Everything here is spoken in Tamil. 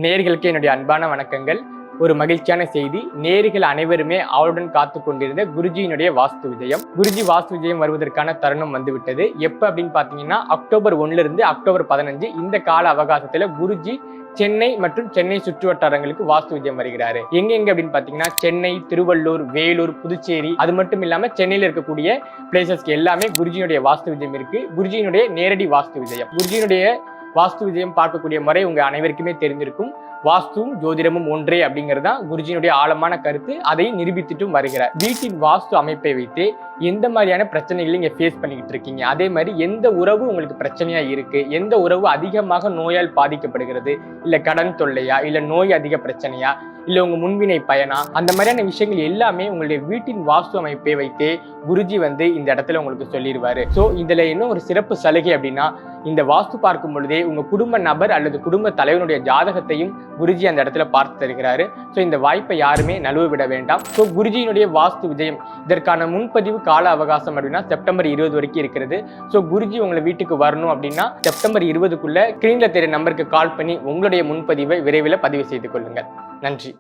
நேயர்களுக்கு என்னுடைய அன்பான வணக்கங்கள். ஒரு மகிழ்ச்சியான செய்தி. நேயர்கள் அனைவருமே ஆவலுடன் காத்து கொண்டிருந்த குருஜியினுடைய வாஸ்து விஜயம். குருஜி வாஸ்து விஜயம் வருவதற்கான தருணம் வந்துவிட்டது. எப்ப அப்படின்னு பாத்தீங்கன்னா அக்டோபர் 1 இருந்து அக்டோபர் 15 இந்த கால அவகாசத்துல குருஜி சென்னை மற்றும் சென்னை சுற்று வட்டாரங்களுக்கு வாஸ்து விஜயம் வருகிறாரு. எங்க அப்படின்னு பாத்தீங்கன்னா சென்னை, திருவள்ளூர், வேலூர், புதுச்சேரி, அது மட்டும் இல்லாம சென்னையில இருக்கக்கூடிய பிளேசஸ்க்கு எல்லாமே குருஜியினுடைய வாஸ்து விஜயம் இருக்கு. குருஜியினுடைய நேரடி வாஸ்து விஜயம். குருஜியினுடைய வாஸ்து விஜயம் பார்க்கக்கூடிய முறை உங்க அனைவருக்குமே தெரிஞ்சிருக்கும். வாஸ்துவும் ஜோதிடமும் ஒன்றே அப்படிங்கிறதா குருஜியினுடைய ஆழமான கருத்து. அதை நிரூபித்துட்டும் வருகிறார். வீட்டின் வாஸ்து அமைப்பை வைத்து எந்த மாதிரியான பிரச்சனைகளை நீங்க ஃபேஸ் பண்ணிக்கிட்டு இருக்கீங்க, அதே மாதிரி எந்த உறவு உங்களுக்கு பிரச்சனையா இருக்கு, எந்த உறவு அதிகமாக நோயால் பாதிக்கப்படுகிறது, இல்ல கடன் தொல்லையா, இல்ல நோய் அதிக பிரச்சனையா, இல்ல உங்க முன்வினை பயனா, அந்த மாதிரியான விஷயங்கள் எல்லாமே உங்களுடைய வீட்டின் வாஸ்து அமைப்பை வைத்தே குருஜி இந்த இடத்துல உங்களுக்கு சொல்லிடுவாரு. ஸோ இதுல என்ன ஒரு சிறப்பு சலுகை அப்படின்னா, இந்த வாஸ்து பார்க்கும் பொழுதே உங்க குடும்ப நபர் அல்லது குடும்ப தலைவனுடைய ஜாதகத்தையும் குருஜி அந்த இடத்துல பார்த்து தருகிறாரு. ஸோ இந்த வாய்ப்பை யாருமே நழுவ விட வேண்டாம். ஸோ குருஜியினுடைய வாஸ்து விஜயம் இதற்கான முன்பதிவு கால அவகாசம் அப்படின்னா செப்டம்பர் 20 வரைக்கும் இருக்கிறது. ஸோ குருஜி உங்களை வீட்டுக்கு வரணும் அப்படின்னா செப்டம்பர் 20க்குள்ள ஸ்கிரீன்ல தெரிய நம்பருக்கு கால் பண்ணி உங்களுடைய முன்பதிவை விரைவில் பதிவு செய்து கொள்ளுங்கள். நன்றி.